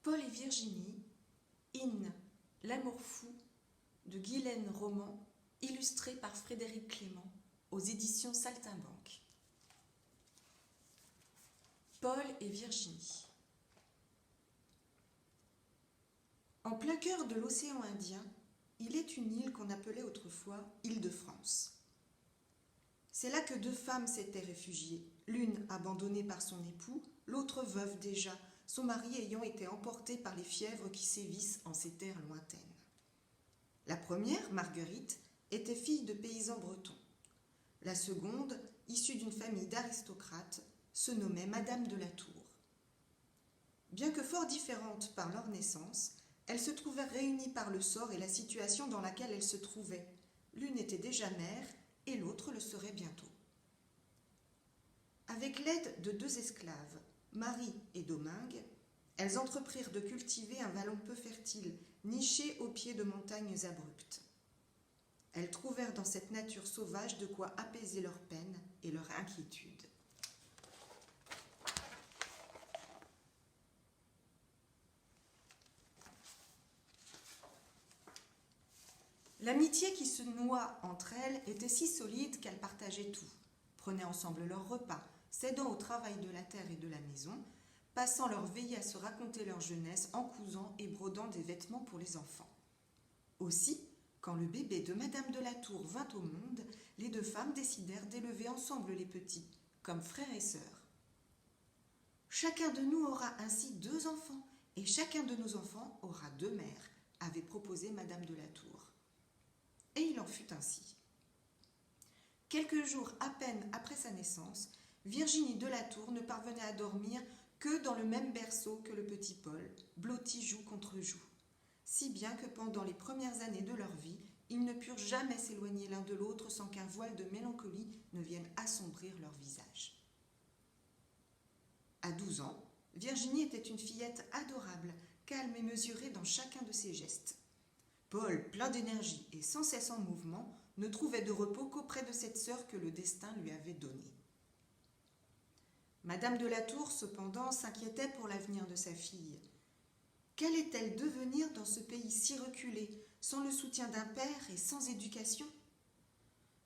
Paul et Virginie, In, l'amour fou, de Guylaine Roman, illustré par Frédéric Clément, aux éditions Saltimbanque. Paul et Virginie. En plein cœur de l'océan Indien, il est une île qu'on appelait autrefois Île-de-France. C'est là que deux femmes s'étaient réfugiées, l'une abandonnée par son époux, l'autre veuve déjà, son mari ayant été emporté par les fièvres qui sévissent en ces terres lointaines. La première, Marguerite, était fille de paysans bretons. La seconde, issue d'une famille d'aristocrates, se nommait Madame de la Tour. Bien que fort différentes par leur naissance, elles se trouvèrent réunies par le sort et la situation dans laquelle elles se trouvaient. L'une était déjà mère et l'autre le serait bientôt. Avec l'aide de deux esclaves, Marie et Domingue, elles entreprirent de cultiver un vallon peu fertile, niché au pied de montagnes abruptes. Elles trouvèrent dans cette nature sauvage de quoi apaiser leur peine et leur inquiétude. L'amitié qui se noua entre elles était si solide qu'elles partageaient tout, prenaient ensemble leurs repas, s'aidant au travail de la terre et de la maison, passant leur veillée à se raconter leur jeunesse en cousant et brodant des vêtements pour les enfants. Aussi, quand le bébé de Madame de la Tour vint au monde, les deux femmes décidèrent d'élever ensemble les petits, comme frères et sœurs. Chacun de nous aura ainsi 2 enfants, et chacun de nos enfants aura 2 mères, avait proposé Madame de la Tour. Et il en fut ainsi. Quelques jours à peine après sa naissance, Virginie de la Tour ne parvenait à dormir que dans le même berceau que le petit Paul, blotti joue contre joue, si bien que pendant les premières années de leur vie, ils ne purent jamais s'éloigner l'un de l'autre sans qu'un voile de mélancolie ne vienne assombrir leur visage. À 12 ans, Virginie était une fillette adorable, calme et mesurée dans chacun de ses gestes. Paul, plein d'énergie et sans cesse en mouvement, ne trouvait de repos qu'auprès de cette sœur que le destin lui avait donnée. Madame de la Tour, cependant, s'inquiétait pour l'avenir de sa fille. Qu'allait-elle devenir dans ce pays si reculé, sans le soutien d'un père et sans éducation ?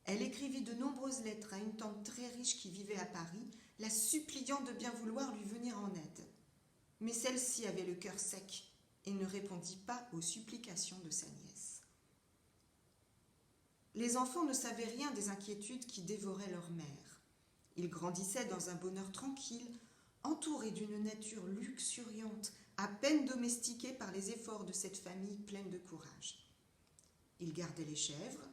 Elle écrivit de nombreuses lettres à une tante très riche qui vivait à Paris, la suppliant de bien vouloir lui venir en aide. Mais celle-ci avait le cœur sec et ne répondit pas aux supplications de sa nièce. Les enfants ne savaient rien des inquiétudes qui dévoraient leur mère. Ils grandissaient dans un bonheur tranquille, entourés d'une nature luxuriante, à peine domestiquée par les efforts de cette famille pleine de courage. Ils gardaient les chèvres,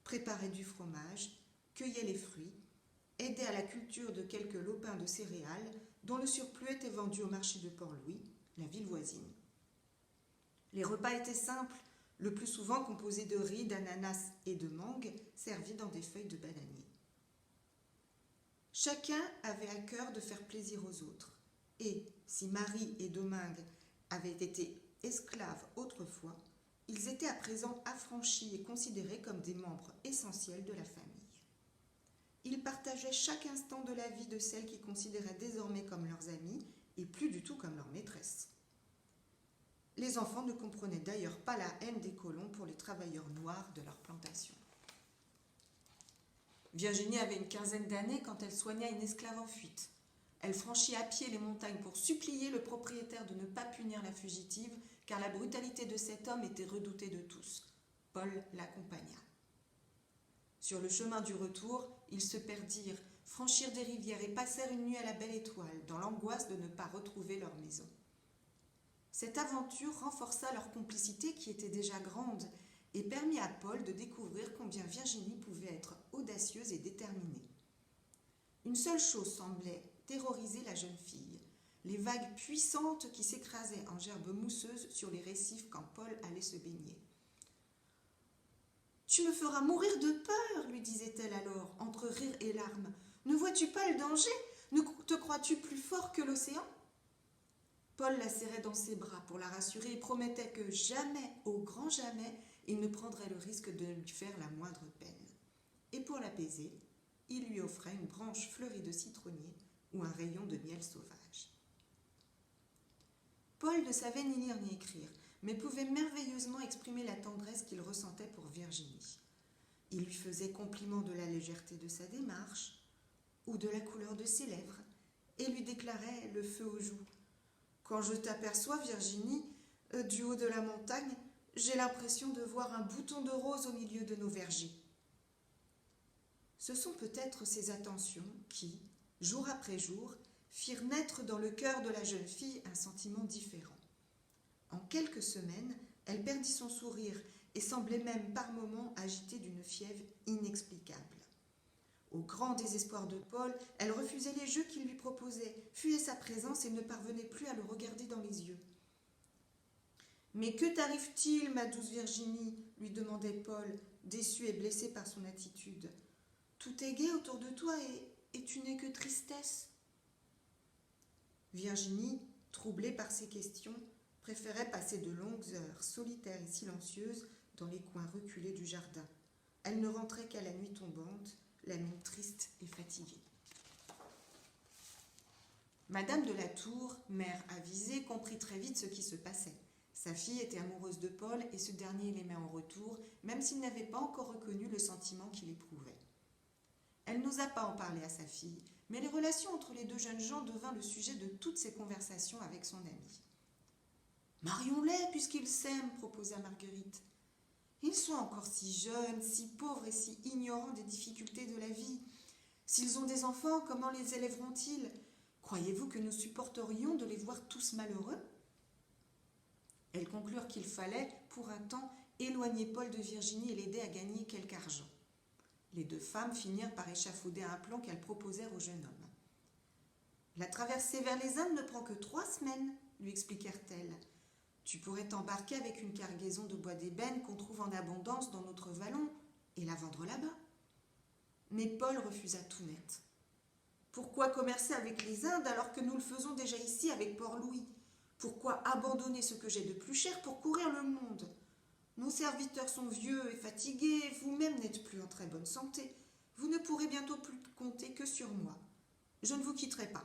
préparaient du fromage, cueillaient les fruits, aidaient à la culture de quelques lopins de céréales dont le surplus était vendu au marché de Port-Louis, la ville voisine. Les repas étaient simples, le plus souvent composés de riz, d'ananas et de mangue, servis dans des feuilles de bananier. Chacun avait à cœur de faire plaisir aux autres, et si Marie et Domingue avaient été esclaves autrefois, ils étaient à présent affranchis et considérés comme des membres essentiels de la famille. Ils partageaient chaque instant de la vie de celles qu'ils considéraient désormais comme leurs amies et plus du tout comme leurs maîtresses. Les enfants ne comprenaient d'ailleurs pas la haine des colons pour les travailleurs noirs de leur plantation. Virginie avait une quinzaine d'années quand elle soigna une esclave en fuite. Elle franchit à pied les montagnes pour supplier le propriétaire de ne pas punir la fugitive, car la brutalité de cet homme était redoutée de tous. Paul l'accompagna. Sur le chemin du retour, ils se perdirent, franchirent des rivières et passèrent une nuit à la belle étoile, dans l'angoisse de ne pas retrouver leur maison. Cette aventure renforça leur complicité qui était déjà grande et permit à Paul de découvrir combien Virginie pouvait être audacieuse et déterminée. Une seule chose semblait terroriser la jeune fille, les vagues puissantes qui s'écrasaient en gerbes mousseuses sur les récifs quand Paul allait se baigner. « Tu me feras mourir de peur, lui disait-elle alors, entre rire et larmes. Ne vois-tu pas le danger ? Ne te crois-tu plus fort que l'océan ?» Paul la serrait dans ses bras pour la rassurer et promettait que jamais, au grand jamais, il ne prendrait le risque de lui faire la moindre peine. Et pour l'apaiser, il lui offrait une branche fleurie de citronnier ou un rayon de miel sauvage. Paul ne savait ni lire ni écrire, mais pouvait merveilleusement exprimer la tendresse qu'il ressentait pour Virginie. Il lui faisait compliment de la légèreté de sa démarche ou de la couleur de ses lèvres et lui déclarait le feu aux joues. « Quand je t'aperçois, Virginie, du haut de la montagne, j'ai l'impression de voir un bouton de rose au milieu de nos vergers. » Ce sont peut-être ces attentions qui, jour après jour, firent naître dans le cœur de la jeune fille un sentiment différent. En quelques semaines, elle perdit son sourire et semblait même par moments agitée d'une fièvre inexplicable. Au grand désespoir de Paul, elle refusait les jeux qu'il lui proposait, fuyait sa présence et ne parvenait plus à le regarder dans les yeux. « Mais que t'arrive-t-il, ma douce Virginie » lui demandait Paul, déçu et blessé par son attitude. « Tout est gai autour de toi et tu n'es que tristesse. » Virginie, troublée par ces questions, préférait passer de longues heures, solitaire et silencieuse, dans les coins reculés du jardin. Elle ne rentrait qu'à la nuit tombante, la mine triste et fatiguée. Madame de la Tour, mère avisée, comprit très vite ce qui se passait. Sa fille était amoureuse de Paul et ce dernier l'aimait en retour, même s'il n'avait pas encore reconnu le sentiment qu'il éprouvait. Elle n'osa pas en parler à sa fille, mais les relations entre les deux jeunes gens devinrent le sujet de toutes ses conversations avec son amie. « Marions-les puisqu'ils s'aiment, proposa Marguerite. Ils sont encore si jeunes, si pauvres et si ignorants des difficultés de la vie. S'ils ont des enfants, comment les élèveront-ils? Croyez-vous que nous supporterions de les voir tous malheureux ?» Elles conclurent qu'il fallait, pour un temps, éloigner Paul de Virginie et l'aider à gagner quelque argent. Les deux femmes finirent par échafauder un plan qu'elles proposèrent au jeune homme. « La traversée vers les Indes ne prend que 3 semaines, lui expliquèrent-elles. Tu pourrais t'embarquer avec une cargaison de bois d'ébène qu'on trouve en abondance dans notre vallon et la vendre là-bas. » Mais Paul refusa tout net. « Pourquoi commercer avec les Indes alors que nous le faisons déjà ici avec Port-Louis? Pourquoi abandonner ce que j'ai de plus cher pour courir le monde? Nos serviteurs sont vieux et fatigués, vous-même n'êtes plus en très bonne santé. Vous ne pourrez bientôt plus compter que sur moi. Je ne vous quitterai pas. »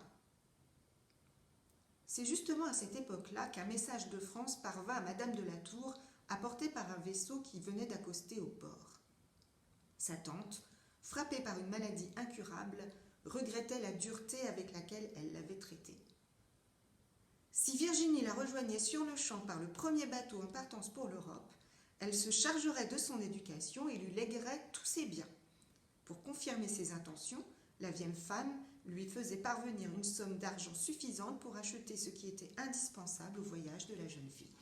C'est justement à cette époque-là qu'un message de France parvint à Madame de la Tour, apporté par un vaisseau qui venait d'accoster au port. Sa tante, frappée par une maladie incurable, regrettait la dureté avec laquelle elle l'avait traitée. Si Virginie la rejoignait sur le champ par le premier bateau en partance pour l'Europe, elle se chargerait de son éducation et lui léguerait tous ses biens. Pour confirmer ses intentions, la vieille femme lui faisait parvenir une somme d'argent suffisante pour acheter ce qui était indispensable au voyage de la jeune fille.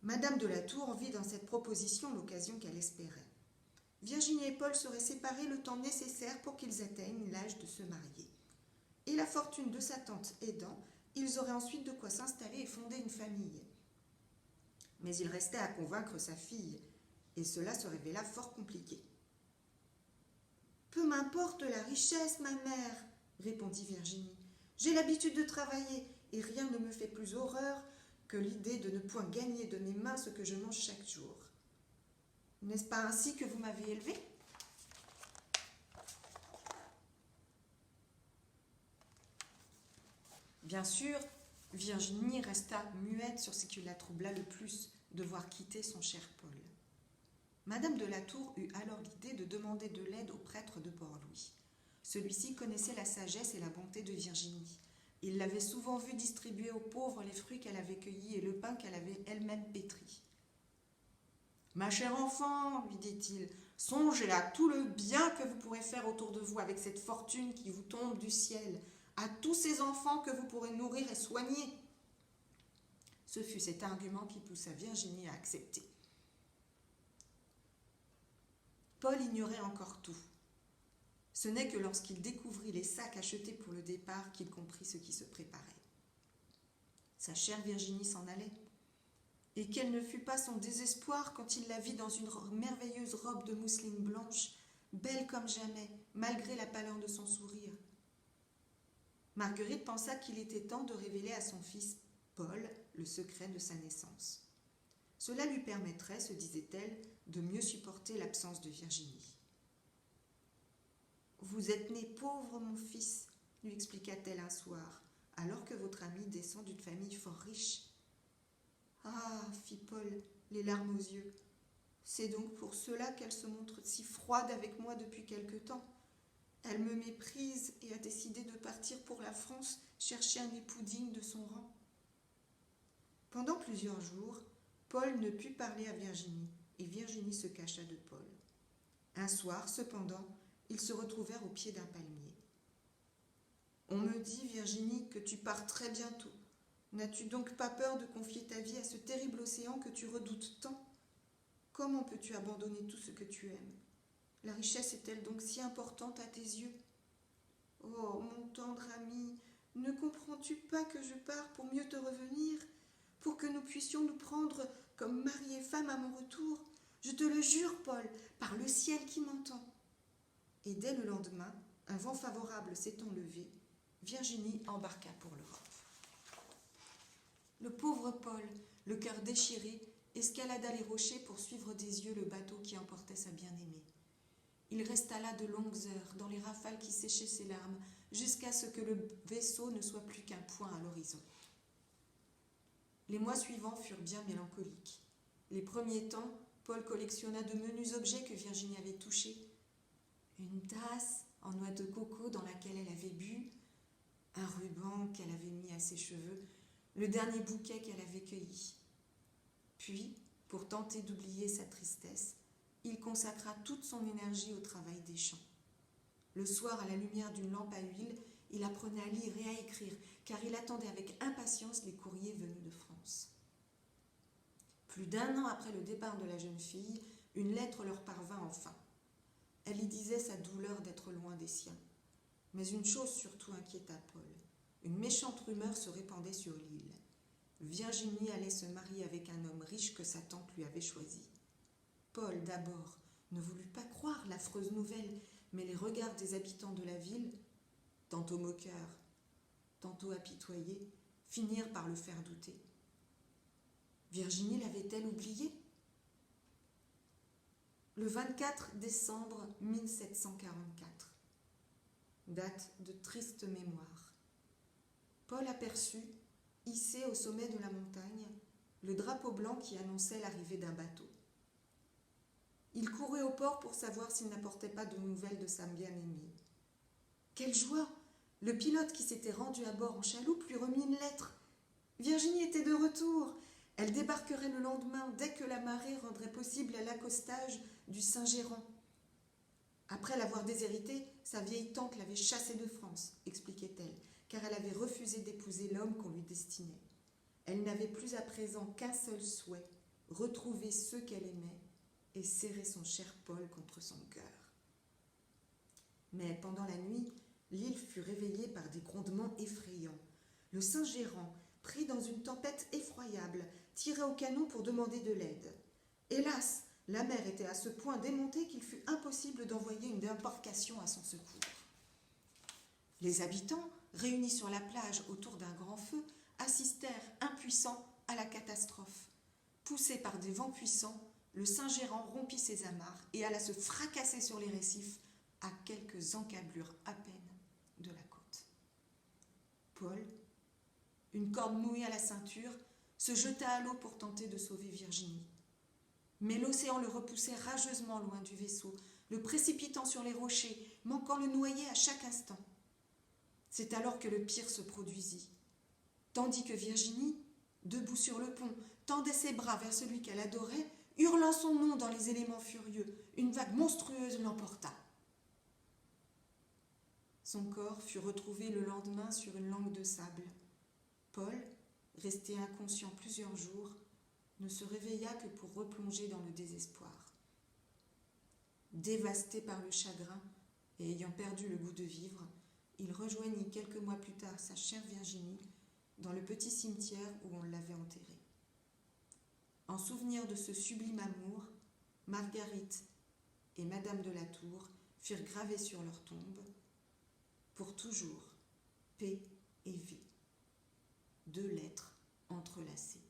Madame de la Tour vit dans cette proposition l'occasion qu'elle espérait. Virginie et Paul seraient séparés le temps nécessaire pour qu'ils atteignent l'âge de se marier. Et la fortune de sa tante aidant, ils auraient ensuite de quoi s'installer et fonder une famille. Mais il restait à convaincre sa fille, et cela se révéla fort compliqué. « Peu m'importe la richesse, ma mère, » répondit Virginie. « J'ai l'habitude de travailler, et rien ne me fait plus horreur que l'idée de ne point gagner de mes mains ce que je mange chaque jour. N'est-ce pas ainsi que vous m'avez élevée ? » Bien sûr, Virginie resta muette sur ce qui la troubla le plus, de voir quitter son cher Paul. Madame de la Tour eut alors l'idée de demander de l'aide au prêtre de Port-Louis. Celui-ci connaissait la sagesse et la bonté de Virginie. Il l'avait souvent vue distribuer aux pauvres les fruits qu'elle avait cueillis et le pain qu'elle avait elle-même pétri. « Ma chère enfant, lui dit-il, songez à tout le bien que vous pourrez faire autour de vous avec cette fortune qui vous tombe du ciel, à tous ces enfants que vous pourrez nourrir et soigner. » Ce fut cet argument qui poussa Virginie à accepter. Paul ignorait encore tout. Ce n'est que lorsqu'il découvrit les sacs achetés pour le départ qu'il comprit ce qui se préparait. Sa chère Virginie s'en allait. Et quel ne fut pas son désespoir quand il la vit dans une merveilleuse robe de mousseline blanche, belle comme jamais, malgré la pâleur de son sourire. Marguerite pensa qu'il était temps de révéler à son fils Paul le secret de sa naissance. Cela lui permettrait, se disait-elle, de mieux supporter l'absence de Virginie. « Vous êtes né pauvre, mon fils, lui expliqua-t-elle un soir, alors que votre amie descend d'une famille fort riche. » »« Ah, fit Paul, les larmes aux yeux, c'est donc pour cela qu'elle se montre si froide avec moi depuis quelque temps. Elle me méprise et a décidé de partir pour la France chercher un époux digne de son rang. » Pendant plusieurs jours, Paul ne put parler à Virginie, et Virginie se cacha de Paul. Un soir, cependant, ils se retrouvèrent au pied d'un palmier. « On me dit, Virginie, que tu pars très bientôt. N'as-tu donc pas peur de confier ta vie à ce terrible océan que tu redoutes tant ? Comment peux-tu abandonner tout ce que tu aimes ? La richesse est-elle donc si importante à tes yeux ? Oh, mon tendre ami, ne comprends-tu pas que je pars pour mieux te revenir, pour que nous puissions nous prendre comme mari et femme à mon retour ? Je te le jure, Paul, par le ciel qui m'entend. » Et dès le lendemain, un vent favorable s'étant levé, Virginie embarqua pour l'Europe. Le pauvre Paul, le cœur déchiré, escalada les rochers pour suivre des yeux le bateau qui emportait sa bien-aimée. Il resta là de longues heures, dans les rafales qui séchaient ses larmes, jusqu'à ce que le vaisseau ne soit plus qu'un point à l'horizon. Les mois suivants furent bien mélancoliques. Les premiers temps, Paul collectionna de menus objets que Virginie avait touchés. Une tasse en noix de coco dans laquelle elle avait bu, un ruban qu'elle avait mis à ses cheveux, le dernier bouquet qu'elle avait cueilli. Puis, pour tenter d'oublier sa tristesse, il consacra toute son énergie au travail des champs. Le soir, à la lumière d'une lampe à huile, il apprenait à lire et à écrire, car il attendait avec impatience les courriers venus de France. Plus d'1 an après le départ de la jeune fille, une lettre leur parvint enfin. Elle y disait sa douleur d'être loin des siens. Mais une chose surtout inquiéta Paul. Une méchante rumeur se répandait sur l'île. Virginie allait se marier avec un homme riche que sa tante lui avait choisi. Paul, d'abord, ne voulut pas croire l'affreuse nouvelle, mais les regards des habitants de la ville, tantôt moqueurs, tantôt apitoyés, finirent par le faire douter. Virginie l'avait-elle oublié ? Le 24 décembre 1744, date de triste mémoire, Paul aperçut, hissé au sommet de la montagne, le drapeau blanc qui annonçait l'arrivée d'un bateau. Il courut au port pour savoir s'il n'apportait pas de nouvelles de sa bien-aimée. Quelle joie ! Le pilote qui s'était rendu à bord en chaloupe lui remit une lettre. Virginie était de retour. Elle débarquerait le lendemain dès que la marée rendrait possible l'accostage du Saint-Géran. Après l'avoir déshéritée, sa vieille tante l'avait chassée de France, expliquait-elle, car elle avait refusé d'épouser l'homme qu'on lui destinait. Elle n'avait plus à présent qu'un seul souhait, retrouver ceux qu'elle aimait et serrer son cher Paul contre son cœur. Mais pendant la nuit, l'île fut réveillée par des grondements effrayants. Le Saint-Géran, pris dans une tempête effroyable, tirait au canon pour demander de l'aide. Hélas, la mer était à ce point démontée qu'il fut impossible d'envoyer une embarcation à son secours. Les habitants, réunis sur la plage autour d'un grand feu, assistèrent impuissants à la catastrophe. Poussé par des vents puissants, le Saint-Géran rompit ses amarres et alla se fracasser sur les récifs à quelques encablures à peine de la côte. Paul, une corde nouée à la ceinture, se jeta à l'eau pour tenter de sauver Virginie. Mais l'océan le repoussait rageusement loin du vaisseau, le précipitant sur les rochers, manquant le noyer à chaque instant. C'est alors que le pire se produisit. Tandis que Virginie, debout sur le pont, tendait ses bras vers celui qu'elle adorait, hurlant son nom dans les éléments furieux, une vague monstrueuse l'emporta. Son corps fut retrouvé le lendemain sur une langue de sable. Paul, resté inconscient plusieurs jours, ne se réveilla que pour replonger dans le désespoir. Dévasté par le chagrin et ayant perdu le goût de vivre, il rejoignit quelques mois plus tard sa chère Virginie dans le petit cimetière où on l'avait enterrée. En souvenir de ce sublime amour, Marguerite et Madame de la Tour firent graver sur leur tombe « Pour toujours, P et V », 2 lettres entrelacées.